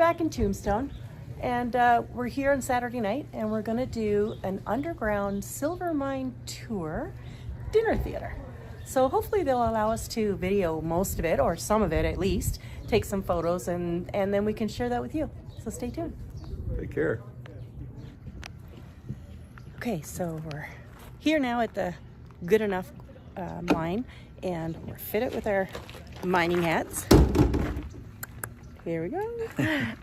back in Tombstone, and we're here on Saturday night, and we're going to do an underground silver mine tour dinner theater. So hopefully they'll allow us to video most of it, or some of it at least, take some photos, and then we can share that with you. So stay tuned. Take care. Okay, so we're here now at the GoodEnough mine, and we're fitted with our mining hats. Here we go.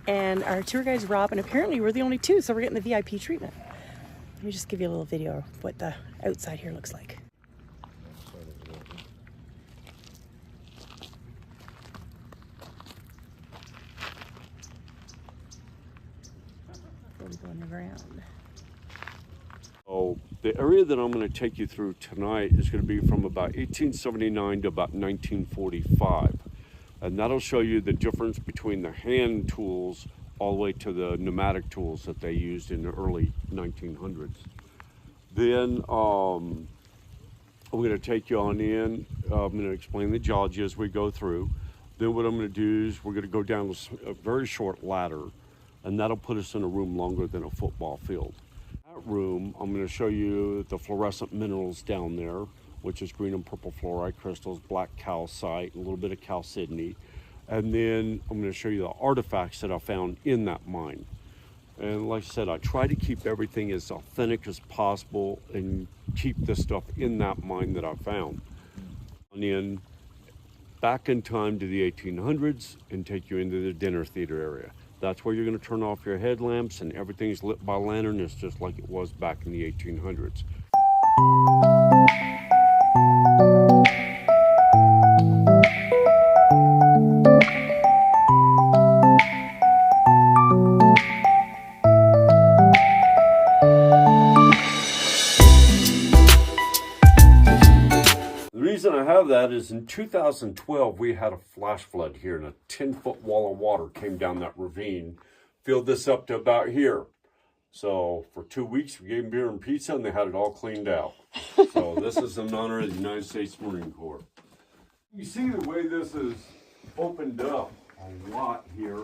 And our tour guide's Rob, and apparently we're the only two, so we're getting the VIP treatment. Let me just give you a little video of what the outside here looks like. Before we go underground. Oh, the area that I'm going to take you through tonight is going to be from about 1879 to about 1945. And that'll show you the difference between the hand tools all the way to the pneumatic tools that they used in the early 1900s. Then I'm going to take you on in. I'm going to explain the geology as we go through. Then what I'm going to do is we're going to go down a very short ladder, and that'll put us in a room longer than a football field. In that room, I'm going to show you the fluorescent minerals down there, which is green and purple fluorite crystals, black calcite, a little bit of chalcedony. And then I'm going to show you the artifacts that I found in that mine. And like I said, I try to keep everything as authentic as possible and keep the stuff in that mine that I found. And then back in time to the 1800s and take you into the dinner theater area. That's where you're going to turn off your headlamps and everything's lit by lantern. It's just like it was back in the 1800s. That is in 2012 we had a flash flood here, and a 10-foot wall of water came down that ravine, filled this up to about here. So for 2 weeks we gave them beer and pizza, and they had it all cleaned out. So this is in honor of the United States Marine Corps. You see the way this is opened up a lot here.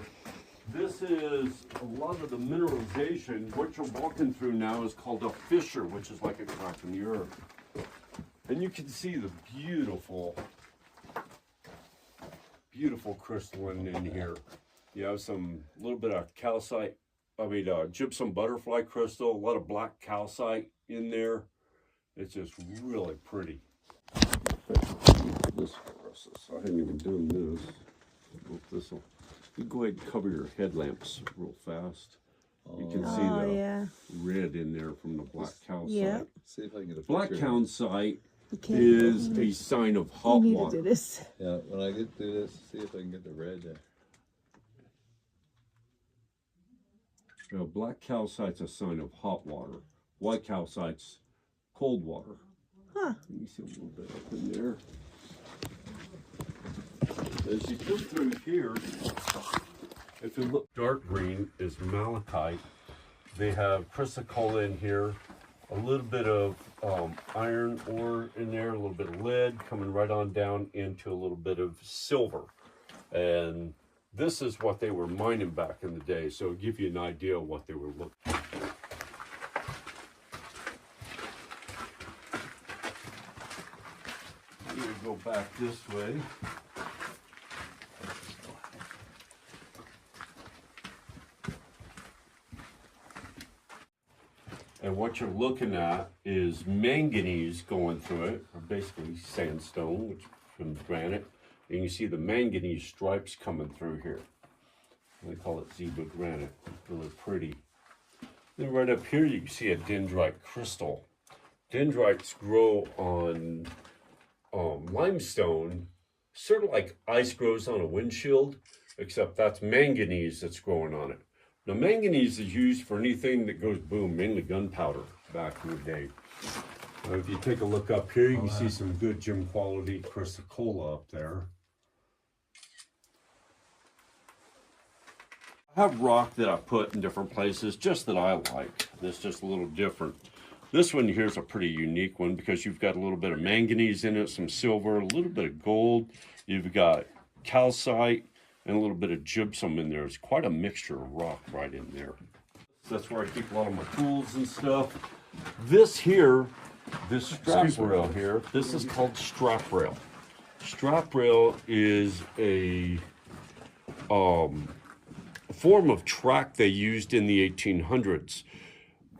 This is a lot of the mineralization. What you're walking through now is called a fissure, which is like a crack in the earth. And you can see the beautiful crystalline in here. You have some little bit of calcite, gypsum butterfly crystal, a lot of black calcite in there. It's just really pretty. This for us. I hadn't even done this. You go ahead and cover your headlamps real fast. You can see the red in there from the black calcite. Yeah. See if I can get a black calcite is a sign of hot water. Do this. Yeah, when I get through this, see if I can get the red there. Now, black calcite's a sign of hot water. White calcite's cold water. Huh. You see a little bit up in there. As you come through here, if you look, dark green is malachite. They have chrysocolla in here. A little bit of iron ore in there, a little bit of lead, coming right on down into a little bit of silver. And this is what they were mining back in the day, so it'll give you an idea of what they were looking for. I'm going to go back this way. And what you're looking at is manganese going through it, or basically sandstone, which from granite. And you see the manganese stripes coming through here. They call it zebra granite. Really pretty. Then right up here you can see a dendrite crystal. Dendrites grow on limestone, sort of like ice grows on a windshield, except that's manganese that's growing on it. Now, manganese is used for anything that goes boom, mainly gunpowder back in the day. If you take a look up here, you can see some good gem quality chrysocolla up there. I have rock that I put in different places, just that I like. This is just a little different. This one here is a pretty unique one because you've got a little bit of manganese in it, some silver, a little bit of gold. You've got calcite, and a little bit of gypsum in there. It's quite a mixture of rock right in there. That's where I keep a lot of my tools and stuff. This here, this strap rail here, this is called strap rail. Strap rail is a form of track they used in the 1800s.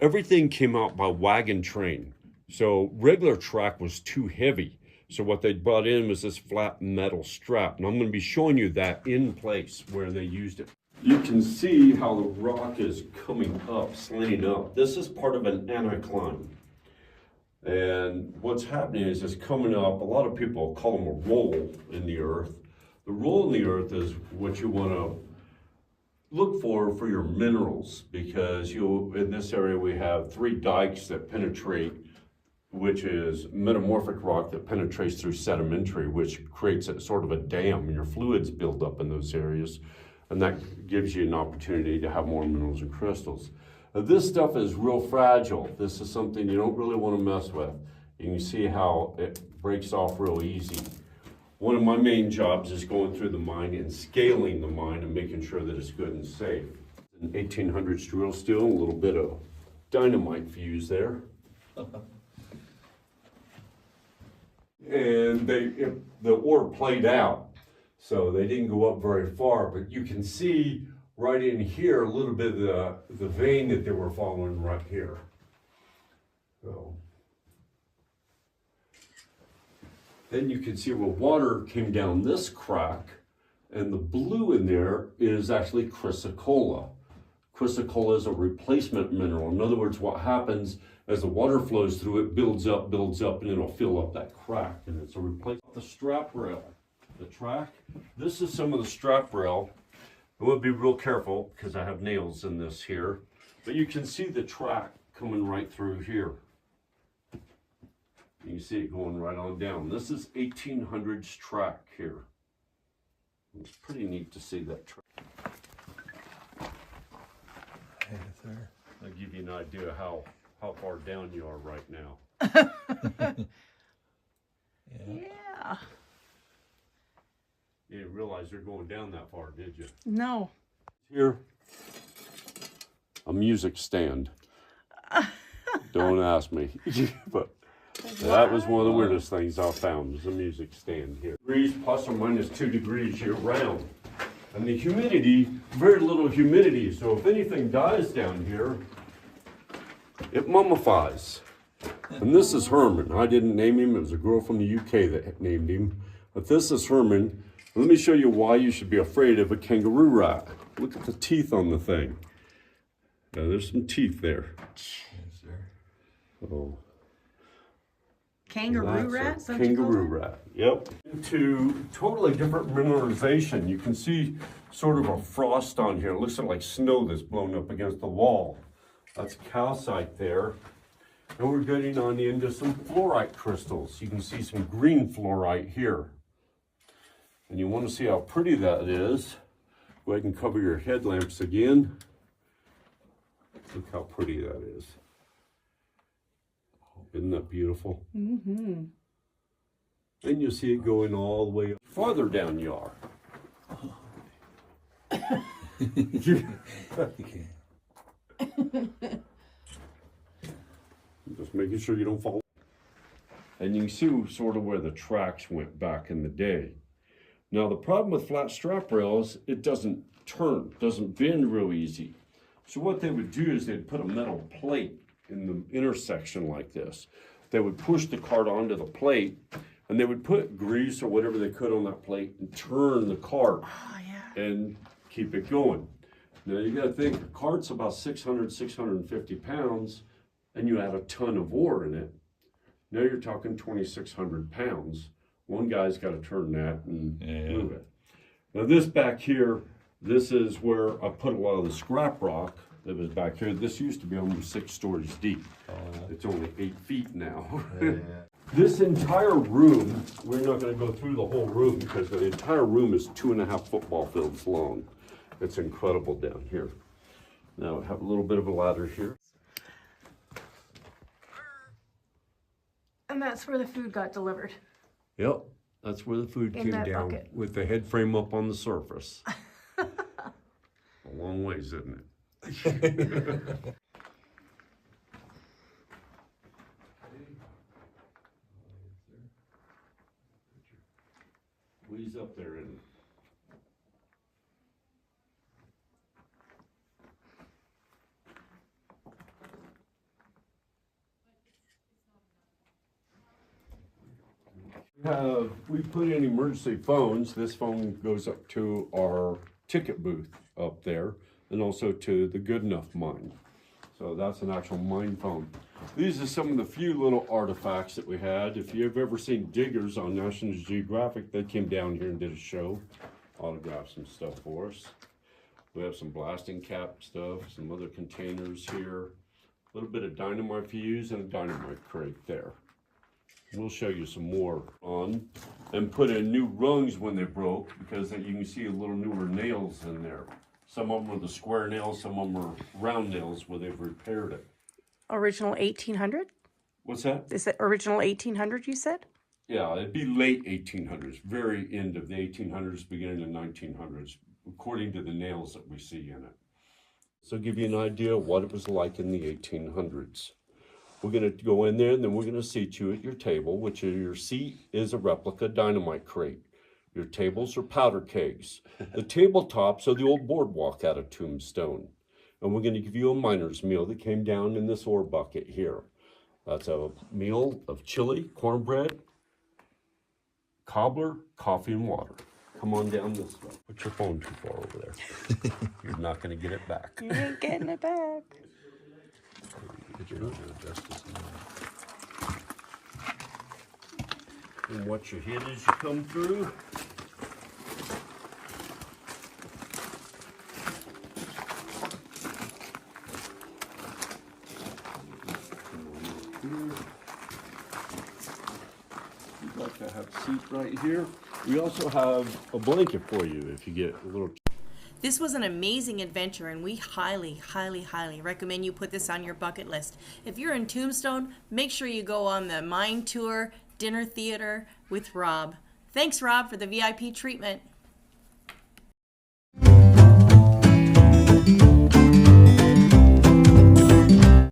Everything came out by wagon train. So regular track was too heavy. So what they brought in was this flat metal strap. And I'm going to be showing you that in place where they used it. You can see how the rock is coming up, slanting up. This is part of an anticline. And what's happening is it's coming up. A lot of people call them a roll in the earth. The roll in the earth is what you want to look for your minerals, because in this area we have 3 dikes that penetrate, which is metamorphic rock that penetrates through sedimentary, which creates a sort of a dam, and your fluids build up in those areas. And that gives you an opportunity to have more minerals and crystals. Now, this stuff is real fragile. This is something you don't really want to mess with. You can see how it breaks off real easy. One of my main jobs is going through the mine and scaling the mine and making sure that it's good and safe. An 1800s drill steel, a little bit of dynamite fuse there. And the ore played out. So they didn't go up very far, but you can see right in here a little bit of the vein that they were following right here. So then you can see where water came down this crack, and the blue in there is actually chrysocolla. Chrysocolla is a replacement mineral. In other words, what happens as the water flows through it, builds up, and it'll fill up that crack, and it's a replacement. The strap rail. The track. This is some of the strap rail. I want to be real careful because I have nails in this here, but you can see the track coming right through here. You can see it going right on down. This is 1800s track here. It's pretty neat to see that track. Yes, sir. I'll give you an idea how far down you are right now. Yeah. You didn't realize you're going down that far, did you? No. Here, a music stand. Don't ask me, but that was one of the weirdest things I found, was a music stand here. Degrees plus or minus 2 degrees year round. And the humidity, very little humidity, so if anything dies down here, it mummifies. And this is Herman. I didn't name him, it was a girl from the UK that named him. But this is Herman. Let me show you why you should be afraid of a kangaroo rat. Look at the teeth on the thing. Now, there's some teeth there. Yes, sir. Oh. Kangaroo rat? Kangaroo rat, yep. Into totally different mineralization. You can see sort of a frost on here. It looks like snow that's blown up against the wall. That's calcite there. And we're getting on into some fluorite crystals. You can see some green fluorite here. And you want to see how pretty that is. Go ahead and cover your headlamps again. Look how pretty that is. Isn't that beautiful? Mm-hmm. And you'll see it going all the way farther down you are. Just making sure you don't fall. And you can see sort of where the tracks went back in the day. Now the problem with flat strap rails, it doesn't turn, doesn't bend real easy. So what they would do is they'd put a metal plate in the intersection like this. They would push the cart onto the plate, and they would put grease or whatever they could on that plate and turn the cart and keep it going. Now you got to think, the cart's about 600, 650 pounds, and you add a ton of ore in it. Now you're talking 2,600 pounds. One guy's got to turn that and move it. Now this back here, this is where I put a lot of the scrap rock that was back here. This used to be almost 6 stories deep. It's only 8 feet now. This entire room, we're not going to go through the whole room because the entire room is 2.5 football fields long. It's incredible down here. Now I have a little bit of a ladder here. And that's where the food got delivered. Yep. That's where the food In came that down, bucket. with the head frame up on the surface. A long ways, isn't it? Squeeze up there and we put in emergency phones. This phone goes up to our ticket booth up there and also to the GoodEnough mine. So that's an actual mine phone. These are some of the few little artifacts that we had. If you've ever seen Diggers on National Geographic, they came down here and did a show, autographed some stuff for us. We have some blasting cap stuff, some other containers here, a little bit of dynamite fuse and a dynamite crate there. We'll show you some more on, and put in new rungs when they broke, because you can see a little newer nails in there. Some of them are the square nails, some of them are round nails where they've repaired it. Original 1800? What's that? Is it original 1800 you said? Yeah, it'd be late 1800s, very end of the 1800s, beginning of 1900s, according to the nails that we see in it. So give you an idea of what it was like in the 1800s. We're going to go in there and then we're going to seat you at your table, which your seat is a replica dynamite crate. Your tables are powder kegs. The tabletops are the old boardwalk out of Tombstone. And we're going to give you a miner's meal that came down in this ore bucket here. That's a meal of chili, cornbread, cobbler, coffee, and water. Come on down this way. Put your phone too far over there. You're not going to get it back. You ain't getting it back. And watch your head as you come through. You'd like to have a seat right here. We also have a blanket for you if you get a little. This was an amazing adventure, and we highly, highly, highly recommend you put this on your bucket list. If you're in Tombstone, make sure you go on the mine tour, dinner theater with Rob. Thanks, Rob, for the VIP treatment.